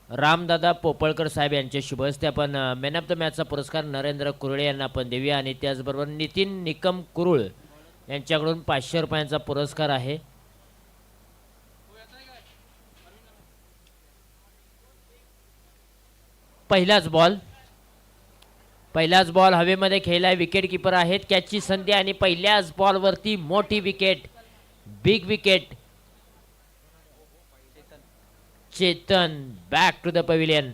रामदादा पोपळकर साहेब यांच्या शुभ हस्ते आपण मॅन ऑफ द मॅचचा पुरस्कार नरेंद्र कुरळे यांना आपण देऊया आणि त्याचबरोबर नितीन निकम कुरुळ यांच्याकडून 500 रुपयांचा पुरस्कार आहे. पहिलाच बॉल हवेमध्ये खेळलाय. विकेट किपर आहेत. कॅचची संधी आणि पहिल्याच बॉलवरती मोठी wicket, big wicket. Chetan back to the pavilion.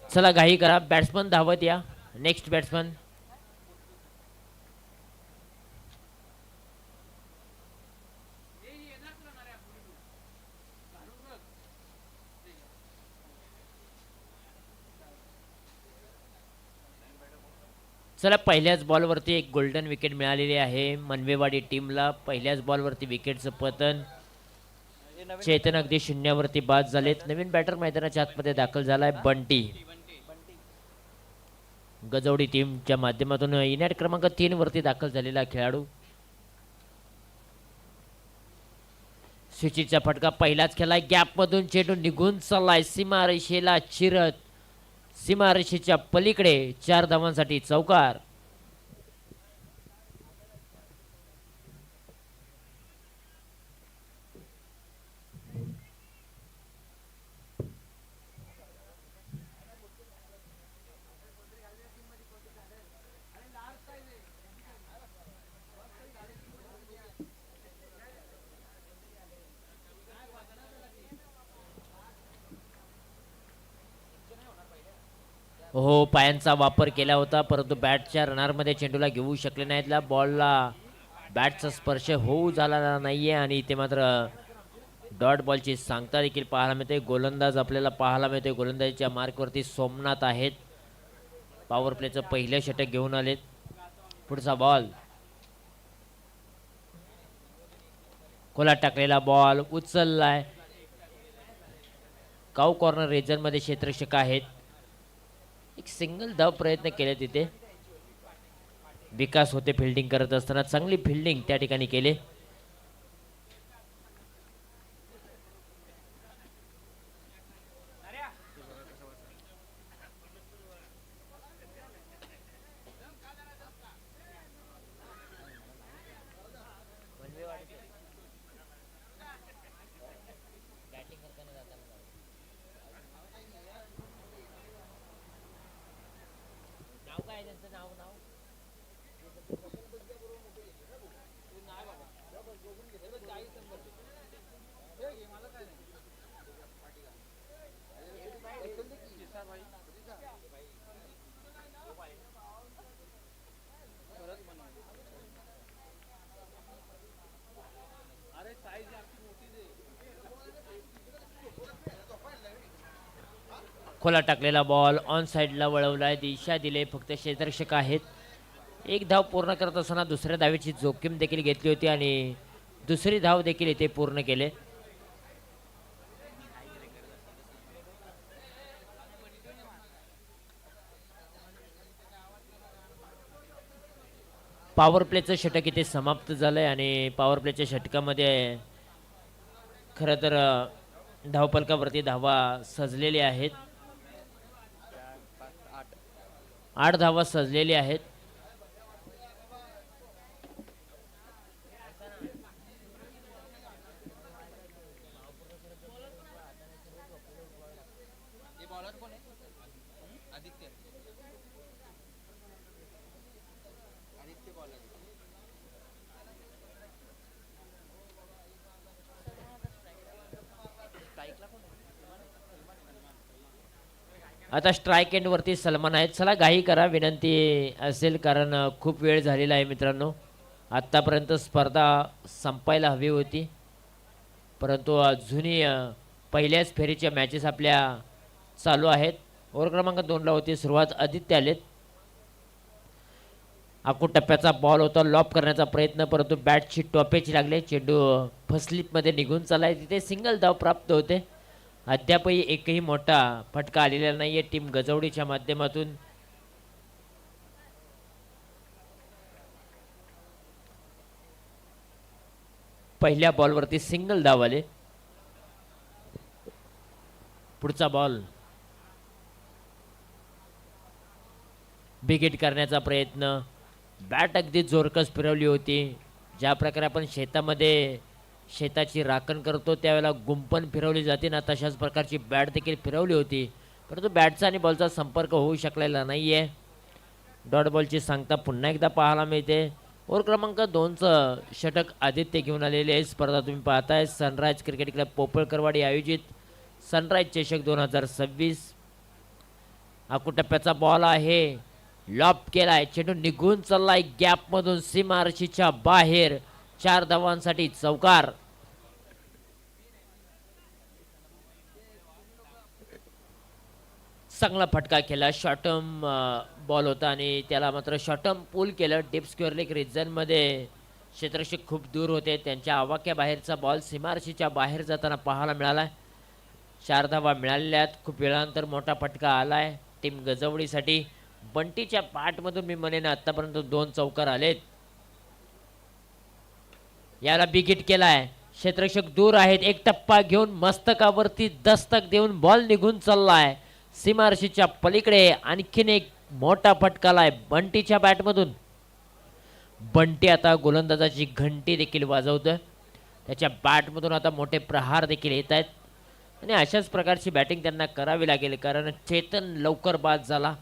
चला घाई करा, बॅट्समन धावत या. Next batsman. चला पहिल्याच बॉलवरती एक गोल्डन विकेट मिळालेली आहे मनवेवाडी टीमला. पहिल्याच बॉलवरती विकेटचं पतन. चेतन अगदी शून्यावरती बाद झालेत. नवीन बॅटर मैदानाच्या आतमध्ये दाखल झालाय बंटी. गजवडी टीमच्या माध्यमातून इनॅट क्रमांक 3 वरती दाखल झालेला खेळाडू. स्विचीचा फटका पहिलाच खेळाय. गॅप मधून चेंडू निघून चाललाय सीमारेषेला चिरत. सीमारेषेच्या पलीकडे 4 धावांसाठी चौकार. हो, पायांचा वापर केला होता परंतु बॅटच्या रनरमध्ये चेंडूला घेऊ शकले नाहीत. बॉलला बॅटचा स्पर्श होऊ झाला नाहीये आणि इथे मात्र डॉट बॉलची सांगता देखील पाहायला मिळते. गोलंदाज आपल्याला पाहायला मिळते. गोलंदाजीच्या मार्कवरती सोमनाथ आहेत. पॉवर प्लेचं पहिलं षटक घेऊन आलेत. पुढचा बॉल. खोला टाकलेला बॉल उचललाय. काऊ कॉर्नर रिजन मध्ये क्षेत्ररक्षक आहेत. एक सिंगल धाव प्रयत्न केले तिथे. विकास होते फिल्डिंग करत असताना. चांगली फिल्डिंग त्या ठिकाणी केले. खोला टाकलेला बॉल ऑन साइडला वळवलाय. दिशा दिले. फक्त क्षेत्ररक्षक आहेत. एक धाव पूर्ण करत असताना दुसऱ्या धावेची जोखीम देखील घेतली होती आणि दुसरी धाव देखील इथे पूर्ण केले. पॉवर प्लेचं षटक इथे समाप्त झालंय आणि पॉवर प्लेच्या षटकामध्ये खरं तर धावपलकावरती धावा सजलेल्या आहेत. 8 धावा सजलेल्या आहेत. आता स्ट्राईक एंड वरती सलमान आहेत. चला घाई करा विनंती असेल कारण खूप वेळ झालेला आहे मित्रांनो. आत्तापर्यंत स्पर्धा संपायला हवी होती परंतु अजूनही पहिल्याच फेरीच्या मॅचेस आपल्या चालू आहेत. ओव्हर क्रमांक 2 ला होती सुरुवात. आदित्य आलेत. आखूड टप्प्याचा बॉल होता. लॉप करण्याचा प्रयत्न परंतु बॅटची टोपेची लागले. चेंडू फसलीत मध्ये निघून चाललाय. तिथे सिंगल धाव प्राप्त होते. अद्यापही एकही मोठा फटका आलेला नाहीये टीम गजवडीच्या माध्यमातून. पहिल्या बॉलवरती सिंगल धाव आले. पुढचा बॉल बिग हिट करण्याचा प्रयत्न. बॅट अगदी जोरकस फिरवली होती. ज्या प्रकारे आपण शेतामध्ये शेताची राखण करतो त्यावेळेला गुंपण फिरवली जाते ना, तशाच प्रकारची बॅट देखील फिरवली होती, परंतु बॅटचा आणि बॉलचा संपर्क होऊ शकलेला नाही आहे. डॉट बॉलची सांगता पुन्हा एकदा पाहायला मिळते. ओव्हर क्रमांक 2चं षटक आदित्य घेऊन आलेले आहे. स्पर्धा तुम्ही पाहताय सनराइज क्रिकेट क्लब पोपळकरवाडी आयोजित सनराइज चषक 2026. आकुटप्प्याचा बॉल आहे, लॉप केलाय, चेंडू निघून चाललाय गॅप मधून सीमारशीच्या बाहेर. 4 धावांसाठी चौकार. चांगला फटका केला. शॉर्ट टर्म बॉल होता आणि त्याला मात्र शॉर्ट टर्म पूल केलं. डीप स्क्वेअर लेग रिजनमध्ये क्षेत्ररक्षक खूप दूर होते, त्यांच्या आवाक्याबाहेरचा बॉल सीमारशीच्या बाहेर जाताना पाहायला मिळाला. 4 धावा मिळालेल्या आहेत. खूप वेळानंतर मोठा फटका आलाय टीम गजवडीसाठी. बंटीच्या पाठमधून मी म्हणेन आतापर्यंत 2 चौकार आलेत. याला बिग हिट केलाय. क्षेत्ररक्षक दूर आहेत. एक टप्पा घेऊन मस्तकावरती दस्तक देऊन बॉल निघून चाललाय सीमारशीच्या पलीकडे. आणखीन एक मोठा फटकालाय बंटीच्या बॅटमधून. बंटी आता गोलंदाजाची घंटी देखील वाजवतोय. त्याच्या बॅटमधून आता मोठे प्रहार देखील येत आहेत आणि अशाच प्रकारची बॅटिंग त्यांना करावी लागेल, कारण चेतन लवकर बाद झाला.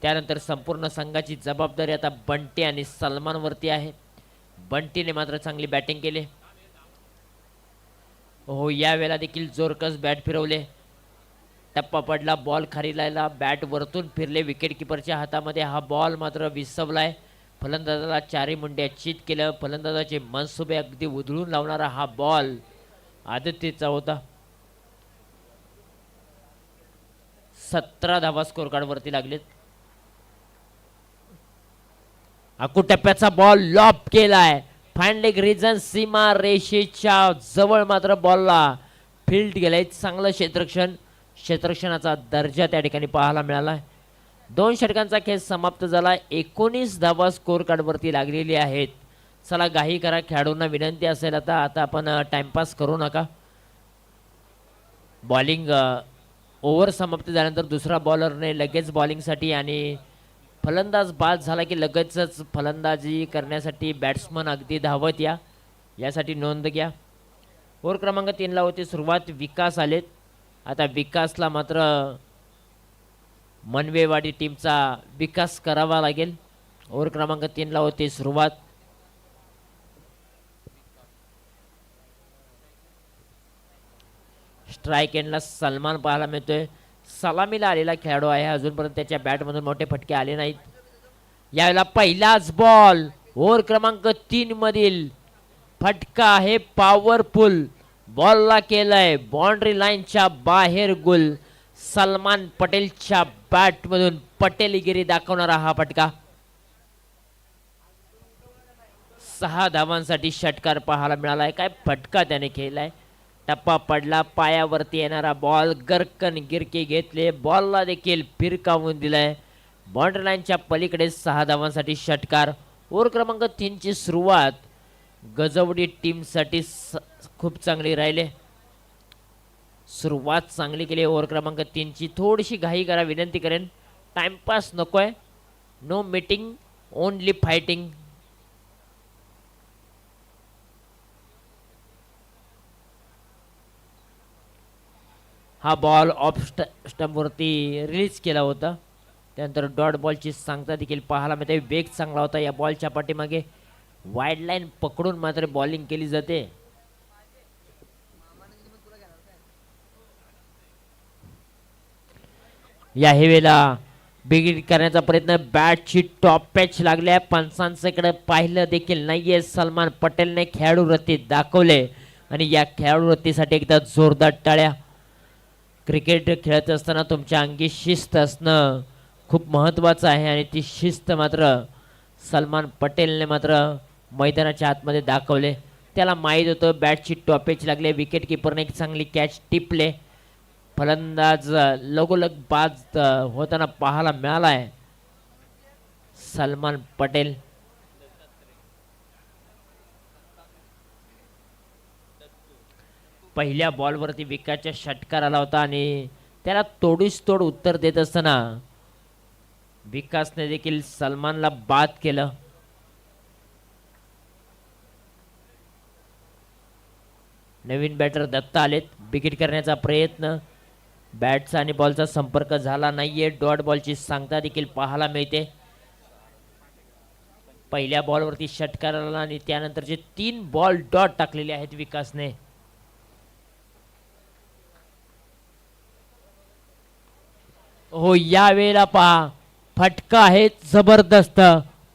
त्यानंतर संपूर्ण संघाची जबाबदारी आता बंटी आणि सलमानवरती आहे. बंटीने मात्र चांगली बॅटिंग केली. हो, यावेळेला देखील जोरकस बॅट फिरवले. टप्पा पडला, बॉल खाली लागला, बॅट वरतून फिरले. विकेट किपरच्या हातामध्ये हा बॉल मात्र विसवलाय. फलंदाजाला 4 मुंड्या चित केलं. फलंदाजाचे मनसुबे अगदी उधळून लावणारा हा बॉल आदित्यचा होता. 17 धावा स्कोर कार्ड वरती लागलेत. आकुटप्प्याचा बॉल लॉप केलाय. फाईन लेग रिजन सीमा रेषेच्या जवळ मात्र बॉलला फील्ड गेलाय. चांगलं क्षेत्ररक्षणाचा दर्जा त्या ठिकाणी पाहायला मिळाला. 2 षटकांचा खेळ समाप्त झाला. 19 धावा स्कोर कार्ड वरती लागलेली आहेत. चला घाई करा, खेळाडूंना विनंती असेल आता आपण टाइमपास करू नका. बॉलिंग ओव्हर समाप्त झाल्यानंतर दुसरा बॉलरने लगेच बॉलिंगसाठी आणि फलंदाज बाद झाला की लगेचच फलंदाजी करण्यासाठी बॅट्समन अगदी धावत यासाठी नोंद घ्या. ओव्हर क्रमांक 3ला होती सुरुवात. विकास आलेत. आता विकासला मात्र मनवेवाडी टीमचा विकास करावा लागेल. ओव्हर क्रमांक 3ला होती सुरुवात. स्ट्राईक एंडला सलमान पाहायला मिळतोय. सलामीला आलेला खेळाडू आहे. अजूनपर्यंत त्याच्या बॅटमधून मोठे फटके आले नाहीत. यावेळेला पहिलाच बॉल ओव्हर क्रमांक 3 मधील फटका आहे पॉवरफुल. बॉलला केलाय बाउंड्री लाईनच्या बाहेर गुल. सलमान पटेलच्या बॅटमधून पटेलगिरी दाखवणारा हा फटका. 6 धावांसाठी षटकार पाहायला मिळालाय. काय फटका त्याने खेळलाय. टप्पा पडला, पायावरती येणारा बॉल गरकन गिरके घेतले. बॉलला देखील फिरकावून दिलाय. बाउंड्री लाईनच्या पलीकडे 6 धावांसाठी षटकार. ओव्हर क्रमांक 3ची सुरुवात गजवडी टीमसाठी खूप चांगली राहिले. सुरुवात चांगली केली. ओव्हर क्रमांक 3ची थोडीशी घाई करा विनंती करेन. टाइमपास नकोय. No meeting, only fighting. हा बॉल ऑफ स्टंपवरती रिलीज केला होता. त्यानंतर डॉट बॉलची सांगता देखील पाहायला मिळते. वेग चांगला होता या बॉलच्या पाठीमागे. वाईड लाईन पकडून मात्र बॉलिंग केली जाते. या हेवेला बिगिट करण्याचा प्रयत्न. बॅटची टॉप पॅच लागल्या. पंचांकडे पाहिलं देखील नाहीये. सलमान पटेलने खेळाडू रत्ती दाखवले आणि या खेळाडू रत्तीसाठी एकदा जोरदार टाळ्या. क्रिकेट खेळत असताना तुमच्या अंगी शिस्त असणं खूप महत्त्वाचं आहे आणि ती शिस्त मात्र सलमान पटेलने मात्र मैदानाच्या आतमध्ये दाखवले. त्याला माहीत होतं बॅटची टॉपेज लागले. विकेट किपरने एक चांगली कॅच टिपले. फलंदाज लगोलग बाद होताना पाहायला मिळालाय सलमान पटेल. पहिल्या बॉलवरती विकेटच्या षटकार आला होता आणि त्याला तोडीस तोड उत्तर देत असताना विकासने देखील सलमानला बाद केलं. नवीन बॅटर दत्ता आलेत. विकेट करण्याचा प्रयत्न, बॅटचा आणि बॉलचा संपर्क झाला नाहीये. डॉट बॉलची सांगता देखील पाहायला मिळते. पहिल्या बॉलवरती षटकार आला आणि त्यानंतरचे 3 बॉल डॉट टाकलेले आहेत विकासने. हो, यावेळेला पहा फटका आहे जबरदस्त.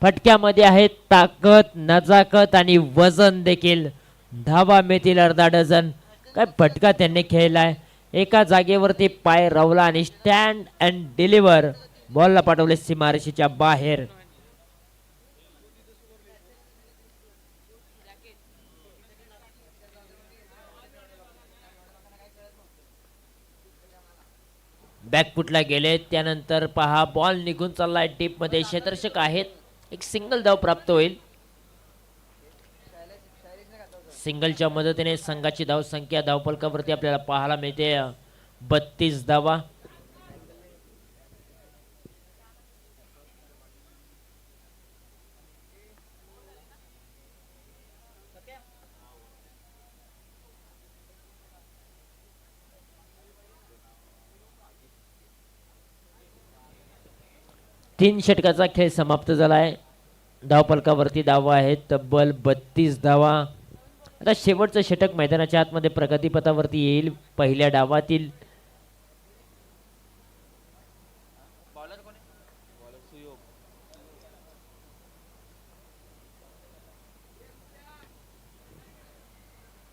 फटक्यामध्ये आहे ताकद, नजाकत आणि वजन देखील. धावा मिळतील अर्धा डझन. काय फटका त्यांनी खेळलाय. एका जागेवरती पाय रवला आणि स्टँड अँड डिलिव्हर बॉलला पाठवले सीमारेषेच्या बाहेर. बॅकफुटला गेले. त्यानंतर पहा बॉल निघून चाललाय डीप मध्ये. क्षेत्ररक्षक आहेत. एक सिंगल धाव प्राप्त होईल. सिंगलच्या मदतीने संघाची धाव संख्या धावफलकावरती आपल्याला पाहायला मिळते 32 धावा. तीन षटकाचा खेळ समाप्त झालाय. धावफलकावरती धावा आहेत तब्बल 32 धावा. आता शेवटचं षटक मैदानाच्या आतमध्ये प्रगतीपथावरती येईल. पहिल्या डावातील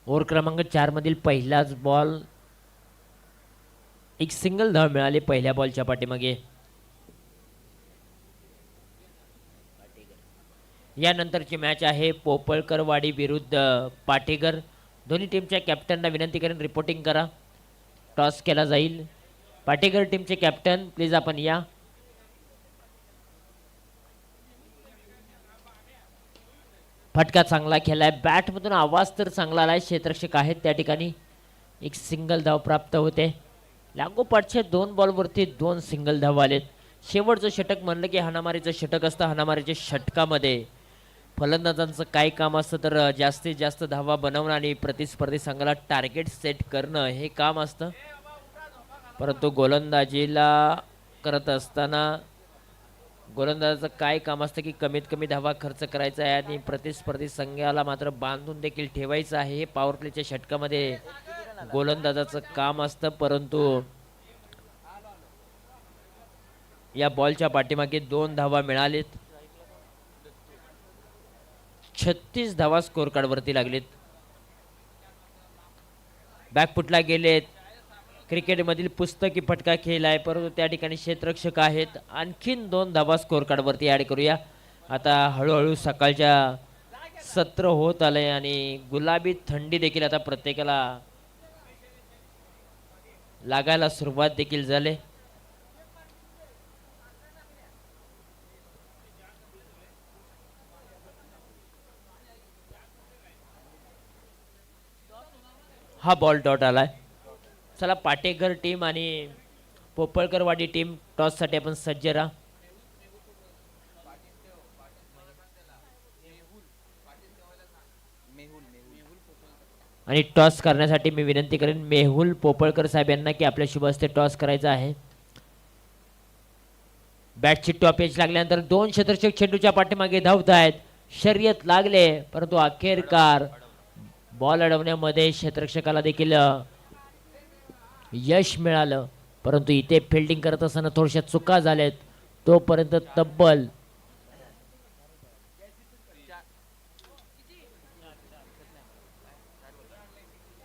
ओव्हर क्रमांक 4 मधील पहिलाच बॉल. एक सिंगल धाव मिळाली पहिल्या बॉलच्या पाठीमागे. यानंतरची मॅच आहे पोपळकरवाडी विरुद्ध पाटेकर. दोन्ही टीमच्या कॅप्टनना विनंती करेन रिपोर्टिंग करा. टॉस केला जाईल. पाटेकर टीमचे कॅप्टन प्लीज आपण या. फटका चांगला खेळलाय. बॅटमधून आवाज तर चांगला आलाय. क्षेत्ररक्षक आहेत त्या ठिकाणी. एक सिंगल धाव प्राप्त होते. लागोपाठच्या 2 बॉलवरती 2 सिंगल धाव आलेत. शेवटचं षटक म्हणलं की हाणामारीचं षटक असतं. हाणामारीच्या षटकामध्ये फलंदाजांचं काय काम असतं तर जास्तीत जास्त धावा बनवणं आणि प्रतिस्पर्धी संघाला टार्गेट सेट करणं हे काम असतं. परंतु गोलंदाजीला करत असताना गोलंदाजाचं काय काम असतं की कमीत कमी धावा खर्च करायचा आहे आणि प्रतिस्पर्धी संघाला मात्र बांधून देखील ठेवायचं आहे. हे पॉवर प्लेच्या षटकामध्ये गोलंदाजाचं काम असतं. परंतु या बॉलच्या पाठीमागे 2 धावा मिळालेत. 36 धावा स्कोर कार्ड वरती लागलेत. बॅकफुटला गेलेत. क्रिकेटमधील पुस्तकी फटका खेळलाय परंतु त्या ठिकाणी क्षेत्ररक्षक आहेत. आणखीन 2 धावा स्कोर कार्ड वरती ऍड करूया. आता हळूहळू सकाळच्या सत्र होत आलंय आणि गुलाबी थंडी देखील आता प्रत्येकाला लागायला सुरुवात देखील झाली. हा बॉल डॉट आलाय. चला पाटेकर टीम आणि पोपळकरवाडी टीम टॉस साठी आपण सज्ज राहा. आणि टॉस करण्यासाठी मी विनंती करेन मेहुल पोपळकर साहेब यांना की आपल्या शुभ हस्ते टॉस करायचा आहे. बॅटची टॉप एज लागल्यानंतर 2 क्षेत्ररक्षक चेंडूच्या पाठीमागे धावत आहेत. शर्यत लागले परंतु अखेरकार बॉल अडवण्यामध्ये क्षेत्ररक्षकाला देखील यश मिळालं. परंतु इथे फिल्डिंग करत असताना थोड्याशा चुका झाल्यात. तोपर्यंत तब्बल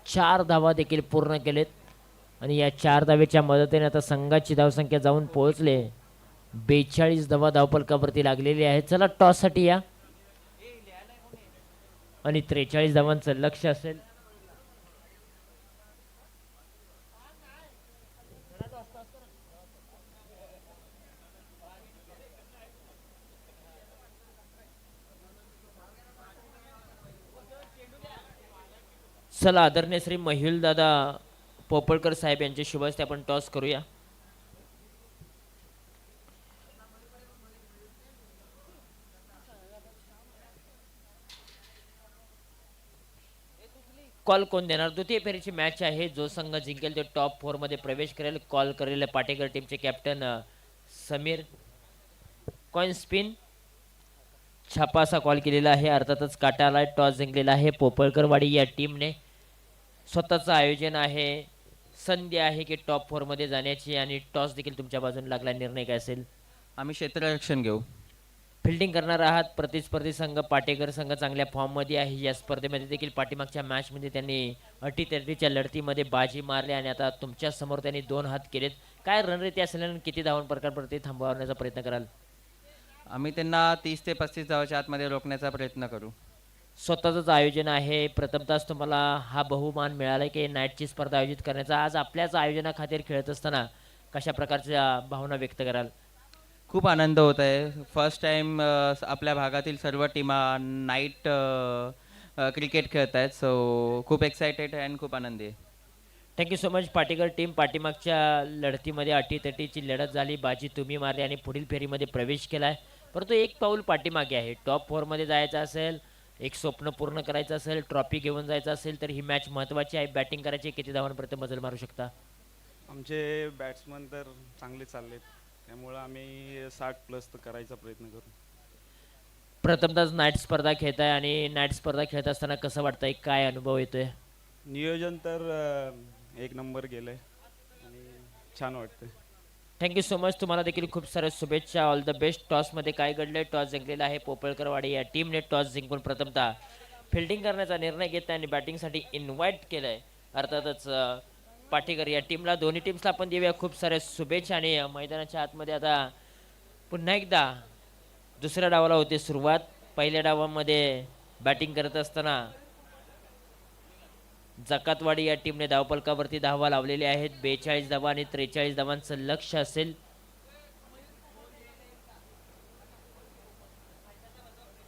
4 धावा देखील पूर्ण केलेत आणि या 4 धावेच्या मदतीने आता संघाची धावसंख्या जाऊन पोहोचले 42 धावा धावफलकावरती लागलेली आहे. चला टॉस साठी या आणि 43 धावांचं लक्ष असेल. चला आदरणीय श्री महिल दादा पोपळकर साहेब यांच्या शुभ हस्ते आपण टॉस करूया. कॉल कोण देणार? द्वितीय फेरीची मॅच आहे. जो संघ जिंकेल ते टॉप 4 मध्ये प्रवेश करेल. कॉल करेल पाटेकर टीमचे कॅप्टन समीर. कॉइन स्पिन छापा असा कॉल केलेला आहे. अर्थातच काटा आलाय. टॉस जिंकलेला आहे पोपळकरवाडी या टीमने. स्वतःचं आयोजन आहे. संधी आहे की टॉप 4 मध्ये जाण्याची आणि टॉस देखील तुमच्या बाजूने लागला. निर्णय काय असेल? आम्ही क्षेत्ररक्षण घेऊ. फिल्डिंग करणार आहात. प्रतिस्पर्धी संघ पाटेकर संघ चांगल्या फॉर्ममध्ये आहे. या स्पर्धेमध्ये देखील पाठीमागच्या मॅचमध्ये त्यांनी अटीतटीच्या लढतीमध्ये बाजी मारली आणि आता तुमच्या समोर त्यांनी 2 हात केलेत. काय रणनीती असेल आणि किती धावन प्रकारप्रती थांबवण्याचा प्रयत्न कराल? आम्ही त्यांना 30 ते 35 धावाच्या आतमध्ये रोखण्याचा प्रयत्न करू. स्वतःच आयोजन आहे. प्रथमतःच तुम्हाला हा बहुमान मिळाला की नाईटची स्पर्धा आयोजित करण्याचा. आज आपल्याच आयोजनाखातीर खेळत असताना कशा प्रकारच्या भावना व्यक्त कराल? खूप आनंद होत आहे. फर्स्ट टाइम आपल्या भागातील सर्व टीमा नाईट क्रिकेट खेळत आहेत. सो खूप एक्सायटेड आहे आणि खूप आनंदी आहे. Thank you so much Patekar team. पाठीमागच्या लढतीमध्ये अटीतटीची लढत झाली. बाजी तुम्ही मारली आणि पुढील फेरीमध्ये प्रवेश केला आहे. परंतु एक पाऊल पाठीमागे आहे. टॉप 4 मध्ये जायचं असेल, एक स्वप्न पूर्ण करायचं असेल, ट्रॉफी घेऊन जायचं असेल तर ही मॅच महत्त्वाची आहे. बॅटिंग करायची. किती धावांपर्यंत मजल मारू शकता? आमचे बॅट्समन तर चांगले चाललेत, त्यामुळे आम्ही 60+ तर करायचा प्रयत्न करू. प्रथमतःच नाईट स्पर्धा खेळताय आणि नाईट स्पर्धा खेळत असताना कसं वाटतंय? काय अनुभव येतोय? नियोजन तर एक नंबर गेलंय आणि छान वाटतंय. Thank you so much. तुम्हाला देखील खूप साऱ्या शुभेच्छा. All the best. टॉसमध्ये काय घडलंय? टॉस जिंकलेला आहे पोपळकरवाडी या टीमने. टॉस जिंकून प्रथमतः फिल्डिंग करण्याचा निर्णय घेतला आणि बॅटिंगसाठी इन्व्हाइट केलंय. अर्थातच पाटेकर या टीमला, दोन्ही टीम्सला आपण देऊया खूप साऱ्या शुभेच्छा. आणि मैदानाच्या आतमध्ये आता पुन्हा एकदा दुसऱ्या डावाला होते सुरुवात. पहिल्या डावामध्ये बॅटिंग करत असताना जकातवाडी या टीमने धावफलकावरती धावा लावलेल्या आहेत. 42 धावा आणि 43 धावांचं लक्ष असेल.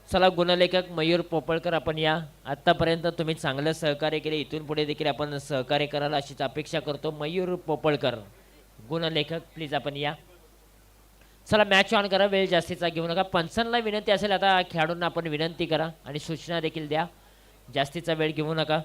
चला गुणलेखक मयूर पोपळकर आपण या. आतापर्यंत तुम्ही चांगलं सहकार्य केले. इथून पुढे देखील आपण सहकार्य कराल अशीच अपेक्षा करतो. मयूर पोपळकर गुणलेखक प्लीज आपण या. चला मॅच ऑन करा. वेळ जास्तीचा घेऊ नका. पंचांना विनंती असेल आता खेळाडूंना आपण विनंती करा आणि सूचना देखील द्या. जास्तीचा वेळ घेऊ नका.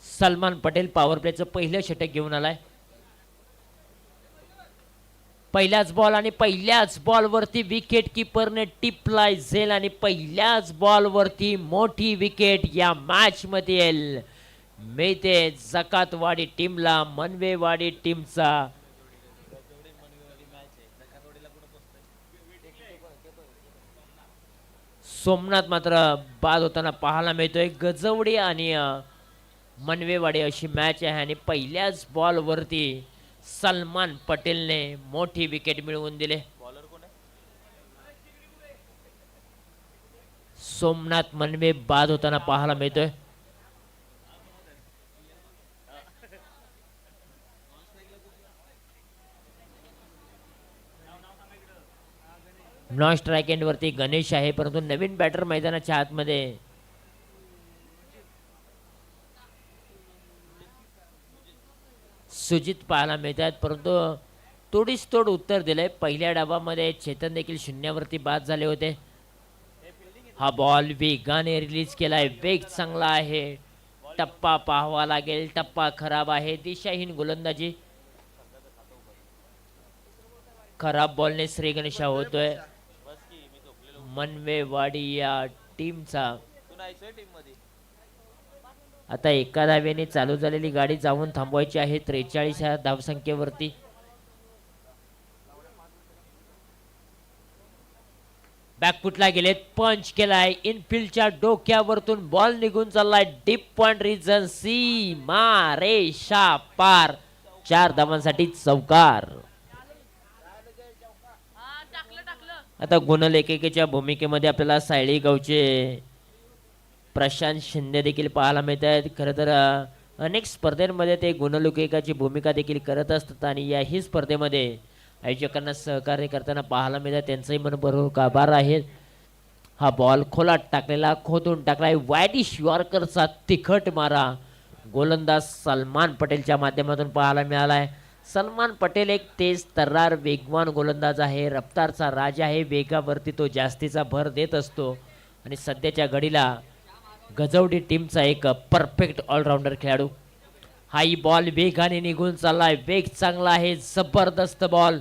सलमान पटेल पॉवर प्लेचं पहिलं षटक घेऊन आलाय. पहिल्याच बॉल आणि पहिल्याच बॉलवरती विकेट किपरने टिपलाय झेल आणि पहिल्याच बॉलवरती मोठी विकेट या मॅच मध्ये मिळते जकातवाडी टीमला. मनवेवाडी टीमचा सोमनाथ मात्र बाद होताना पाहायला मिळतोय. गजवडी आणि मनवेवाडी अशी मॅच आहे आणि पहिल्याच बॉलवरती सलमान पटेलने मोठी विकेट मिळवून दिले. सोमनाथ मनवे बाद होताना पाहायला मिळतोय. नॉन स्ट्राईक एंड वरती गणेश आहे, परंतु नवीन बॅटर मैदानाच्या आतमध्ये सुजित पाहायला मिळतात, परंतु तोडीस तोड उत्तर दिलंय. पहिल्या डावामध्ये चेतन देखील शून्यावरती बाद झाले होते. हा बॉल वेगाने रिलीज केलाय. वेग चांगला आहे. टप्पा पाहावा लागेल. टप्पा खराब आहे. दिशाहीन गोलंदाजी. खराब बॉलने श्री गणेशा होतोय मनवेवाडी या टीमचा. आता एका धावेने चालू झालेली गाडी जाऊन थांबवायची आहे 43 ह्या धावसंख्येवरती. बॅकफुटला गेलेत, पंच केलाय इनफिल्डच्या डोक्यावरतून बॉल निघून चाललाय डीप पॉइंट रिजन सीमा रेषा पार. 4 धावांसाठी चौकार. आता गुणलेखिकेच्या भूमिकेमध्ये आपल्याला सायळी गावचे प्रशांत शिंदे देखील पाहायला मिळत आहेत. खरं तर अनेक स्पर्धेमध्ये ते गुणलेखिकाची भूमिका देखील करत असतात आणि याही स्पर्धेमध्ये आयोजकांना सहकार्य करताना पाहायला मिळतात. त्यांचंही मनपूर्वक आभार आहेत. हा बॉल खोलात टाकलेला, खोदून टाकलाय वायडिश यॉर्करचा तिखट मारा गोलंदाज सलमान पटेलच्या माध्यमातून पाहायला मिळालाय. सलमान पटेल एक तेज तर्रार वेगवान गोलंदाज आहे, रफ्तारचा राजा आहे. वेगावरती तो जास्तीचा भर देत असतो आणि सध्याच्या घडीला गजवडी टीमचा एक परफेक्ट ऑलराऊंडर खेळाडू. हाही बॉल वेगाने निघून चाललाय, वेग चांगला आहे, जबरदस्त बॉल.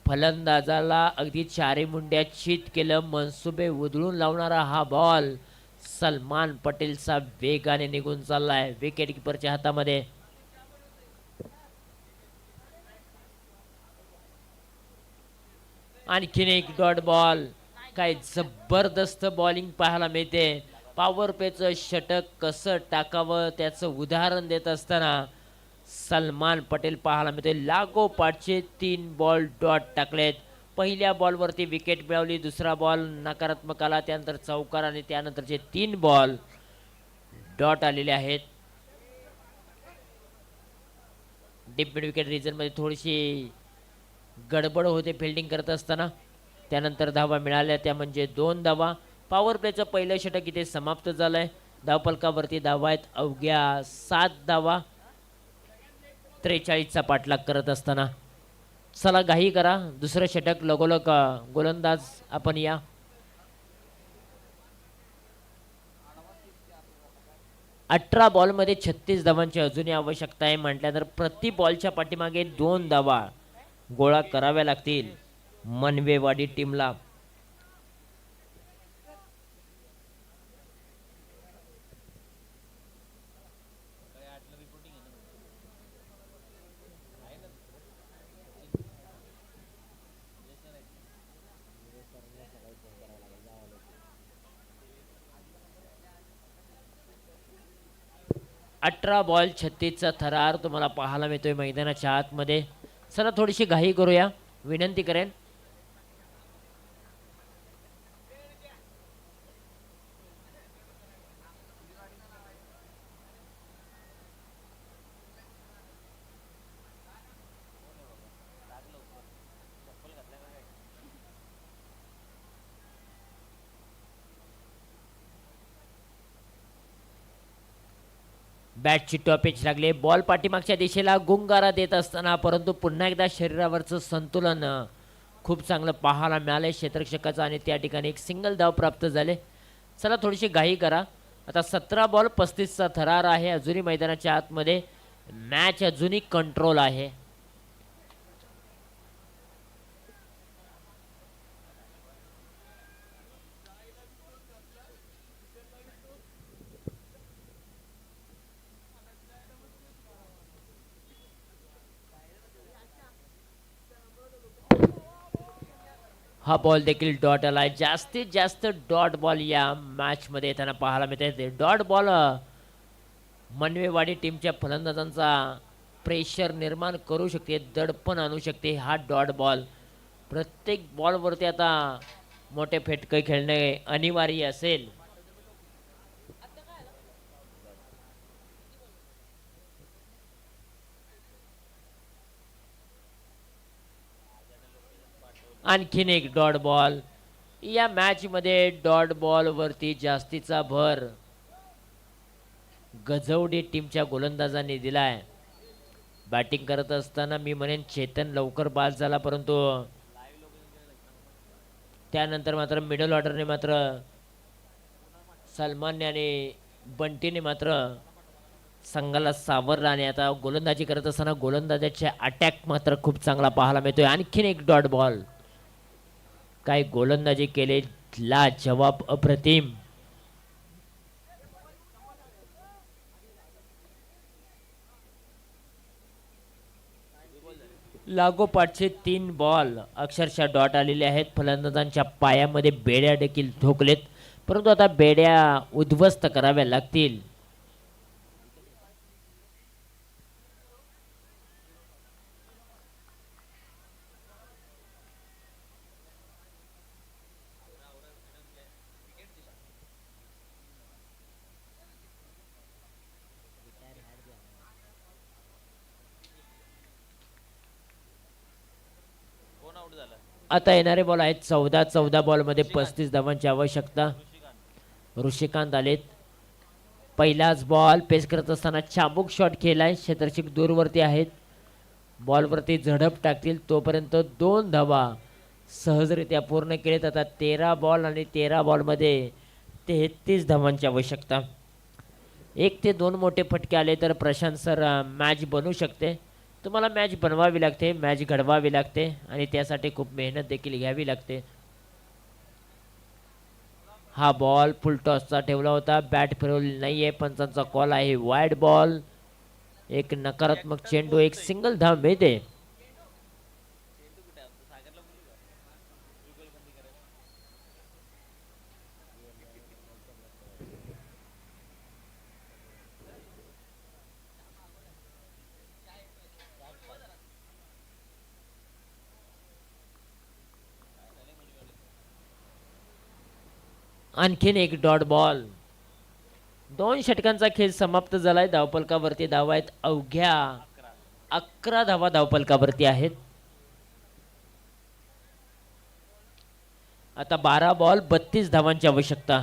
फलंदाजाला अगदी चारी मुंड्या चित केलं, मनसुबे उधळून लावणारा हा बॉल सलमान पटेलचा वेगाने निघून चाललाय विकेट किपरच्या हातामध्ये. आणखीन एक डॉट बॉल. काय जबरदस्त बॉलिंग पाहायला मिळते. पॉवर प्लेचं षटक कसं टाकावं त्याचं उदाहरण देत असताना सलमान पटेल पाहायला मिळते. लागोपाठचे 3 बॉल डॉट टाकलेत. पहिल्या बॉलवरती विकेट मिळवली, दुसरा बॉल नकारात्मक आला, त्यानंतर चौकार आणि त्यानंतरचे 3 बॉल डॉट आलेले आहेत. डीप मिड विकेट रिजन मध्ये थोडीशी गडबड होते फिल्डिंग करत असताना. त्यानंतर धावा मिळाल्या, त्या म्हणजे 2 धावा. पॉवर प्लेचं पहिलं षटक इथे समाप्त झालंय. धावफलकावरती धावा आहेत अवघ्या 7 धावा 43चा पाठलाग करत असताना. चला घाई करा, दुसरं षटक लगोलग गोलंदाज आपण या. अठरा बॉलमध्ये 36 धावांची अजूनही आवश्यकता आहे. म्हटल्यानंतर प्रति बॉलच्या पाठीमागे 2 धावा गोळा कराव्या लागतील मनवेवाडी टीमला. अठरा बॉल 36चा थरार तुम्हाला पाहायला मिळतोय मैदानाच्या आतमध्ये. चला थोडीशी घाई करूया, विनंती करेन. बॅटची टॉपेज लागले, बॉल पाठीमागच्या दिशेला गुंगारा देत असताना, परंतु पुन्हा एकदा शरीरावरचं संतुलन खूप चांगलं पाहायला मिळालंय क्षेत्ररक्षकाचं आणि त्या ठिकाणी एक सिंगल धाव प्राप्त झाले. चला थोडीशी घाई करा. आता 17 बॉल 35चा थरार आहे अजूनही मैदानाच्या आतमध्ये. मॅच अजूनही कंट्रोल आहे. हा बॉल देखील डॉट आलाय. जास्तीत जास्त डॉट बॉल या मॅच मध्ये येताना पाहायला मिळते. डॉट बॉल मनवेवाडी टीमच्या फलंदाजांचा प्रेशर निर्माण करू शकते, दडपण आणू शकते. हा डॉट बॉल प्रत्येक बॉलवरती आता मोठे फेटके खेळणे अनिवार्य असेल. आणखीन एक डॉट बॉल. या मॅच मध्ये डॉट बॉल वरती जास्तीचा भर गजवडी टीमच्या गोलंदाजांनी दिलाय. बॅटिंग करत असताना मी म्हणेन चेतन लवकर बाद झाला, परंतु त्यानंतर मात्र मिडल ऑर्डरने मात्र सलमान आणि बंटीने मात्र संघाला सावरला आणि आता गोलंदाजी करत असताना गोलंदाजाचे अटॅक मात्र खूप चांगला पाहायला मिळतोय. आणखीन एक डॉट बॉल. काय गोलंदाजी केले, ला जवाब अप्रतिम. लागोपाठचे 3 बॉल अक्षरशः डॉट आलेले आहेत. फलंदाजांच्या पायामध्ये बेड्या देखील ठोकलेत, परंतु आता बेड्या उद्ध्वस्त कराव्या लागतील. आता येणारे बॉल आहेत 14 बॉलमध्ये 35 धावांची आवश्यकता. ऋषिकांत आलेत. पहिलाच बॉल पेस करत असताना चाबूक शॉट केलाय. क्षेत्ररक्षक दूरवरती आहेत. बॉलवरती झडप टाकतील तोपर्यंत 2 धावा सहजरित्या पूर्ण केलेत. आता 13 बॉल आणि 13 बॉलमध्ये 33 धावांची आवश्यकता. 1 ते 2 मोठे फटके आले तर प्रशांत सर मॅच बनवू शकते. तुम्हाला मॅच बनवावी लागते, मॅच घडवावी लागते आणि त्यासाठी खूप मेहनत देखील घ्यावी लागते. हा बॉल फुल टॉसचा ठेवला होता, बॅट फिरवली नाहीये. पंचांचा कॉल आहे वाईड बॉल. एक नकारात्मक चेंडू, एक सिंगल धाव मिळते. आणखीन एक डॉट बॉल. 2 षटकांचा खेळ समाप्त झालाय. धावफलकावरती धावा आहेत अवघ्या 11 धावा धावफलकावरती आहेत. आता 12 बॉल 32 धावांची आवश्यकता.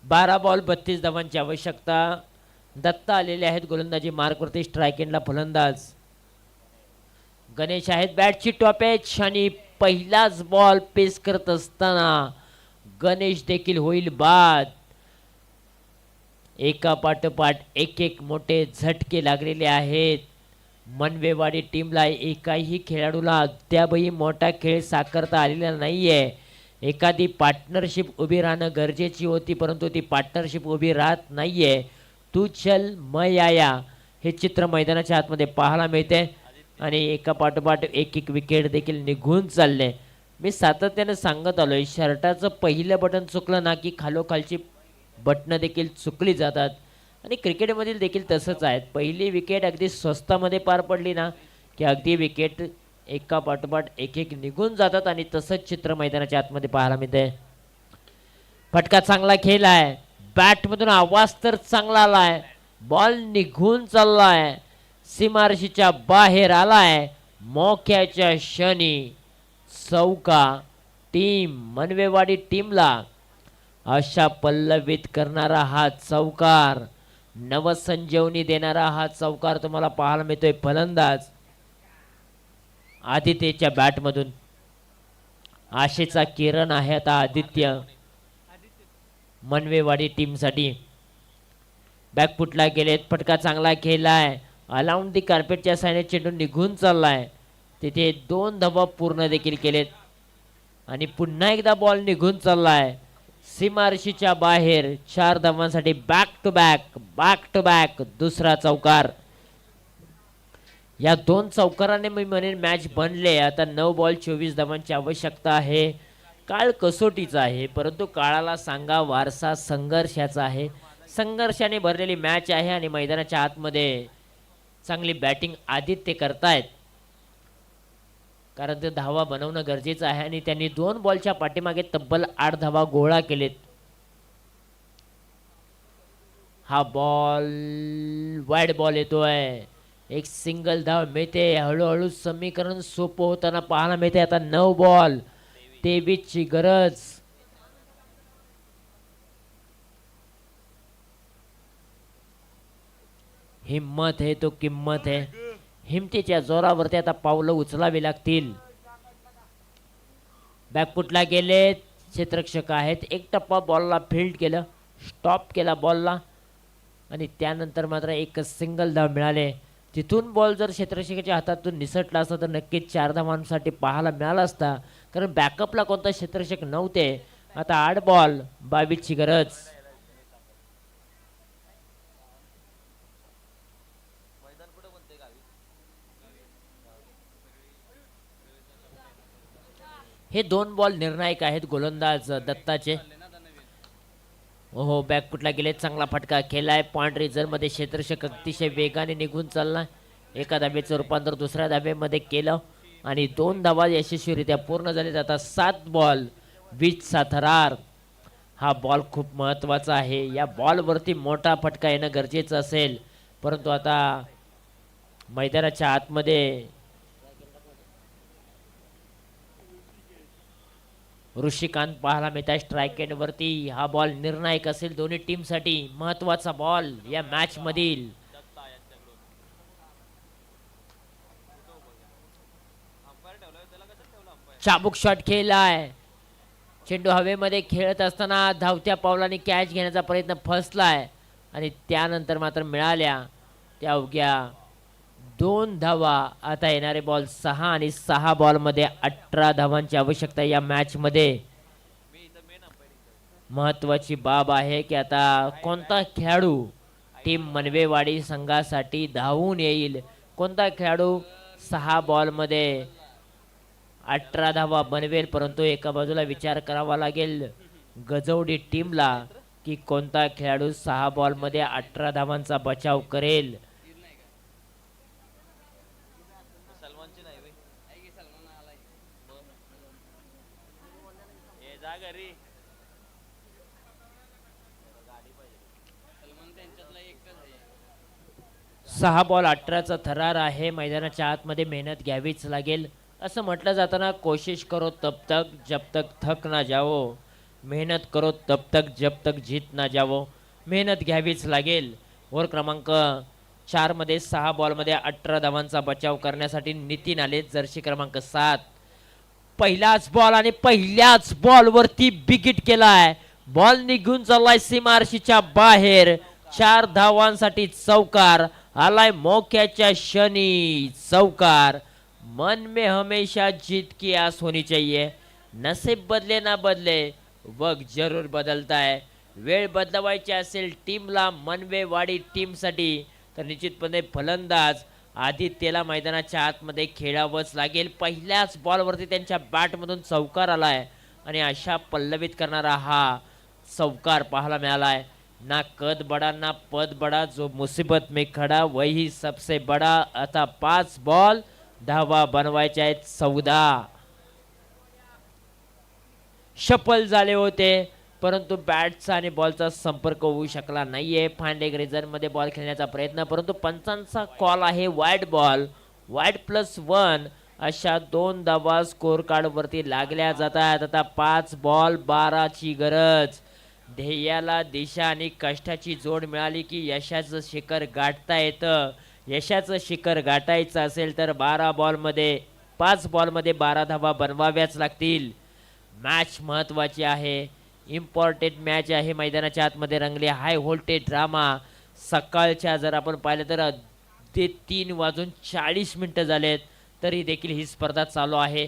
बारा बॉल 32 धावांची आवश्यकता. दत्ता आलेले आहेत गोलंदाजी मार्कवरती. स्ट्राईक एंडला फलंदाज गणेश आहेत. बॅटची टॉपेज आणि पहिलाच बॉल पेस करत असताना गणेश देखील होईल बाद. एका पाठोपाठ एक एक मोठे झटके लागलेले आहेत. मनवेवाडी टीमला एकाही खेळाडूला अद्यापही मोठा खेळ साकारता आलेला नाहीये. एखादी पार्टनरशिप उभी राहणं गरजेची होती, परंतु ती पार्टनरशिप उभी राहत नाहीये. तू चल मैं आया हे चित्र मैदानाच्या आतमध्ये पाहायला मिळते आणि एका पाठोपाठ एक एक विकेट देखील निघून चालले. मी सातत्याने सांगत आलोय, शर्टाचं पहिलं बटन चुकलं ना की खालोखालची बटणं देखील चुकली जातात आणि क्रिकेटमधील देखील तसंच आहे. पहिली विकेट अगदी स्वस्तामध्ये पार पडली ना की अगदी विकेट एका पाठोपाठ एक एक निघून जातात आणि तसंच चित्र मैदानाच्या आतमध्ये पाहायला मिळते. फटका चांगला खेळ आहे. बॅटमधून आवाज तर चांगला आलाय. बॉल निघून चाललाय, सीमारेषेच्या बाहेर आलाय. मोक्याच्या क्षणी चौका. टीम मनवेवाडी टीमला आशा पल्लवित करणारा हा चौकार, नवसंजीवनी देणारा हा चौकार तुम्हाला पाहायला मिळतोय. फलंदाज आदित्यच्या बॅटमधून आशेचा किरण आहे आता आदित्य मनवेवाडी टीमसाठी. बॅकफुटला गेलेत. फटका चांगला खेळलाय. अलाउंड दी कार्पेटच्या साईने चेंडू निघून चाललाय. तिथे 2 धावा पूर्ण देखील केलेत आणि पुन्हा एकदा बॉल निघून चाललाय सीमारेषेच्या बाहेर. 4 धावांसाठी बॅक टू बॅक दुसरा चौकार. या 2 चौकाराने मी म्हणेन मॅच बनले. आता 9 बॉल 24 धावांची आवश्यकता आहे. काळ कसोटीचा आहे, परंतु काळाला सांगा वारसा संघर्षाचा आहे. संघर्षाने भरलेली मॅच आहे आणि मैदानाच्या आतमध्ये चांगली बॅटिंग आदित्य करतायत, कारण ते धावा बनवणं गरजेचं आहे आणि त्यांनी 2 बॉलच्या पाठीमागे तब्बल 8 धावा गोळा केलेत. हा बॉल वाईड बॉल येतोय. एक सिंगल धाव मिळते. हळूहळू समीकरण सोपं होताना पाहायला मिळते. आता 9 बॉल 23 ची गरज. हिम्मत है तो किम्मत है. हिमतीच्या जोरावरती आता पावलं उचलावी लागतील. बॅकफुटला गेले क्षेत्ररक्षक आहेत. एक टप्पा बॉलला फील्ड केलं, स्टॉप केला बॉलला आणि त्यानंतर मात्र एक सिंगल धाव मिळाले. तिथून बॉल जर क्षेत्ररक्षकाच्या हातातून निसटला असता तर नक्कीच 4 धावांसाठी पाहायला मिळाला असता, कारण बॅकअपला कोणता क्षेत्ररक्षक नव्हते. आता 8 बॉल 22 ची गरज. हे 2 बॉल निर्णायक आहेत गोलंदाज दत्ताचे. ओहो, बॅकफुटला गेले, चांगला फटका केलाय. पॉइंट रिझर्व मध्ये क्षेत्ररक्षक अतिशय वेगाने निघून चालला. एका धावेचं रूपांतर दुसऱ्या धावेमध्ये केलं आणि 2 धावा यशस्वीरित्या पूर्ण झाले. आता 7 बॉल 20 चा थरार. हा बॉल खूप महत्वाचा आहे. या बॉलवरती मोठा फटका येणं गरजेचं असेल, परंतु आता मैदानाच्या आतमध्ये ऋषिकांत पाहायला मिळत आहे स्ट्राईक एंड वरती. हा बॉल निर्णायक असेल दोन्ही टीम साठी. महत्वाचा बॉल या मॅच मधील. चाबूक शॉट खेळलाय. चेंडू हवेमध्ये खेळत असताना धावत्या पावलाने कॅच घेण्याचा प्रयत्न फसलाय आणि त्यानंतर मात्र मिळाल्या त्या अवघ्या 2 धावा. आता येणारे बॉल 6 आणि 6 बॉल मध्ये 18 धावांची आवश्यकता या मॅच मध्ये. महत्वाची बाब आहे की आता कोणता खेळाडू टीम मनवेवाडी संघासाठी धावून येईल. कोणता खेळाडू 6 बॉल मध्ये 18 धावा बनवेल. परंतु एका बाजूला विचार करावा लागेल गजवडी टीमला की कोणता खेळाडू 6 बॉल मध्ये 18 धावांचा बचाव करेल. सहा बॉल 18चा थरार आहे. मैदानाच्या आतमध्ये मेहनत घ्यावीच लागेल. असं म्हटलं जाताना कोशिश करो तब तक जब तक थक ना जाओ, मेहनत करो तब तक जब तक जीत ना जाओ. मेहनत घ्यावीच लागेल. ओव्हर क्रमांक 4 मध्ये 6 बॉलमध्ये 18 धावांचा बचाव करण्यासाठी नितीन आले, जर्सी क्रमांक 7. पहिलाच बॉल आणि पहिल्याच बॉलवरती बिगिट केलाय. बॉल निघून चाललाय सीमारशीच्या बाहेर. 4 धावांसाठी चौकार आलाय. मौक्याच्या क्षणी चौकार. मन में हमेशा जीत की आस होनी चाहिए. नसीब बदले ना बदले, वक्त जरूर बदलता है. वेळ बदलवायची असेल टीमला, मनवेवाडी टीमसाठी, तर निश्चितपणे फलंदाज आदित्यला मैदानाच्या आतमध्ये खेळावंच लागेल. पहिल्याच बॉलवरती त्यांच्या बॅटमधून चौकार आलाय आणि अशा पल्लवित करणारा हा चौकार पाहायला मिळालाय. ना कद बडा ना पद बडा, जो मुसीबत में खडा वही सबसे बडा. आता 5 बॉल धावा बनवायच्या आहेत 14. शफल झाले होते परंतु बॅटचा आणि बॉलचा संपर्क होऊ शकला नाहीये. फाईन लेग रिझन मध्ये बॉल खेळण्याचा प्रयत्न, परंतु पंचांचा कॉल आहे वाईड बॉल. वाईड +1 अशा 2 धावा स्कोर कार्ड वरती लागल्या जातात. आता 5 बॉल 12 ची गरज. ध्येयाला दिशा आणि कष्टाची जोड मिळाली की यशाचं शिखर गाठता येतं. यशाचं शिखर गाठायचं असेल तर 5 बॉलमध्ये 12 धावा बनवाव्याच लागतील. मॅच महत्वाची आहे. इम्पॉर्टंट मॅच आहे. मैदानाच्या आतमध्ये रंगले हाय व्होल्टेज ड्रामा. सकाळच्या जर आपण पाहिलं तर ते 3:40 झालेत तरी देखील ही स्पर्धा चालू आहे.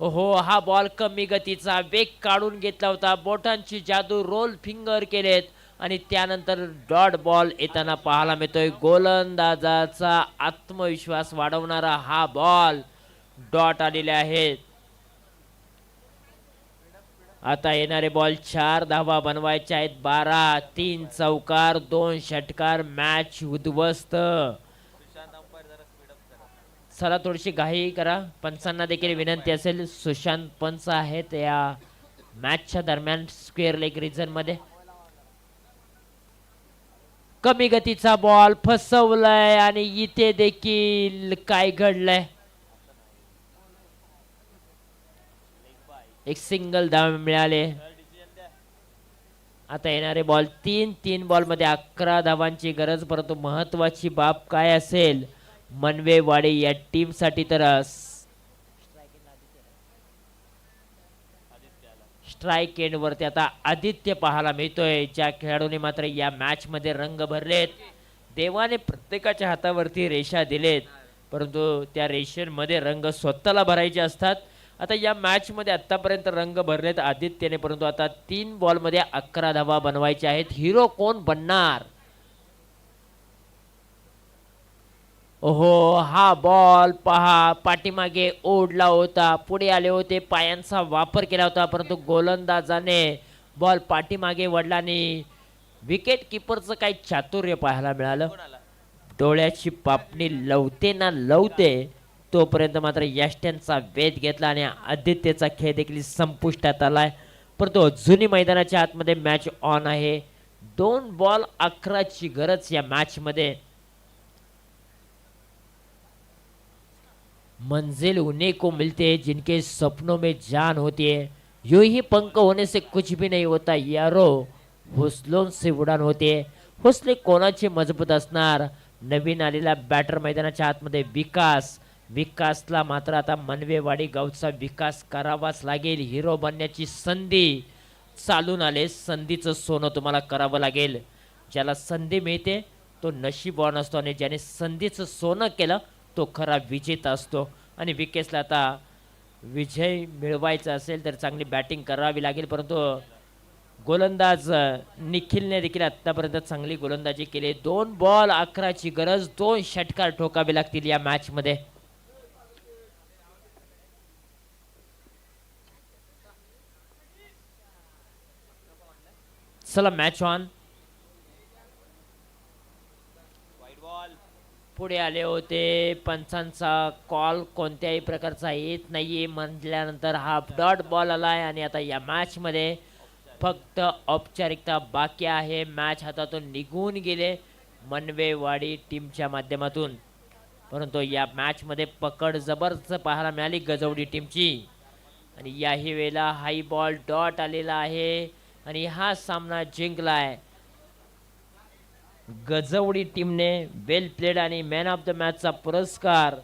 ओहो, हा बॉल कमी गतीचा, वेग काढून घेतला होता. बोटांची जादू, रोल फिंगर केलेत आणि त्यानंतर डॉट बॉल येताना पाहायला मिळतोय. गोलंदाजाचा आत्मविश्वास वाढवणारा हा बॉल. डॉट आलेले आहेत. आता येणारे बॉल 4 धावा बनवायचे आहेत. 12, 3 चौकार, 2 षटकार. मॅच उद्ध्वस्त. चला थोडीशी घाई करा. पंचांना देखील विनंती असेल. सुशांत पंच आहेत या मॅचच्या दरम्यान स्क्वेअर लेग रिजन मध्ये. कमी गतीचा बॉल फसवलाय आणि इथे देखील काय घडलंय. एक सिंगल धाव मिळाले. आता येणारे बॉल 3 बॉल मध्ये 11 धावांची गरज. परंतु महत्वाची बाब काय असेल, मनवेवाडी या टीम साठी तर स्ट्राईक एंड वरती आता आदित्य पाहायला मिळतोय, ज्या खेळाडूने मात्र या मॅच मध्ये रंग भरलेत. देवाने प्रत्येकाच्या हातावरती रेषा दिलेत, परंतु त्या रेषेमध्ये रंग स्वतःला भरायचे असतात. आता या मॅच मध्ये आतापर्यंत रंग भरलेत आदित्यने, परंतु आता 3 बॉल मध्ये 11 धावा बनवायच्या आहेत. हिरो कोण बनणार? ओहो, हा बॉल पहा, पाठीमागे ओढला होता, पुढे आले होते, पायांचा वापर केला होता, परंतु गोलंदाजाने बॉल पाठीमागे वडला आणि विकेट किपरचं काही चातुर्य पाहायला मिळालं. डोळ्याची पापणी लवते ना लवते तोपर्यंत मात्र यष्ट्यांचा वेध घेतला आणि आदित्यचा खेळ देखील संपुष्टात आलाय. परंतु अजूनही मैदानाच्या आतमध्ये मॅच ऑन आहे. 2 बॉल 11 ची गरज या मॅच मध्ये. मंजिल उन्हीं को मिलते जिनके सपनों में जान होती है, यूं ही पंख होने से कुछ भी नहीं होता यारो, हौसलों से उडान होते. हौसले कोणाचे मजबूत असणार? नवीन आलेला बॅटर मैदानाच्या आतमध्ये विकासला मात्र आता मनवेवाडी गावचा विकास करावाच लागेल. हिरो बनण्याची संधी चालून आले. संधीचं सोनं तुम्हाला करावं लागेल. ज्याला संधी मिळते तो नशीबवान असतो आणि ज्याने संधीचं सोनं केलं तो खरा विजेता असतो. आणि विकेसला आता विजय मिळवायचा असेल तर चांगली बॅटिंग करावी लागेल, परंतु गोलंदाज निखिलने देखील आतापर्यंत चांगली गोलंदाजी केली. 2 बॉल 11 ची गरज. 2 षटकार ठोकावे लागतील या मॅच मध्ये. चला मॅच ऑन. पुढे आले होते, पंचांचा कॉल कोणत्याही प्रकारचा येत नाहीये म्हटल्यानंतर हाफ डॉट बॉल आलाय आणि आता या मॅच मध्ये फक्त औपचारिकता बाकी आहे. मॅच हातातून निघून गेले मनवेवाडी टीमच्या माध्यमातून, परंतु या मॅच मध्ये पकड जबरदस्त पाहायला मिळाली गजवडी टीमची. आणि याही वेळेला हाई बॉल डॉट आलेला आहे आणि हा सामना जिंकलाय गजवडी टीमने. वेल प्लेड आणि मॅन ऑफ द मॅचचा पुरस्कार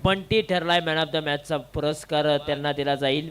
बंटी ठरलाय. मॅन ऑफ द मॅचचा पुरस्कार त्यांना दिला जाईल.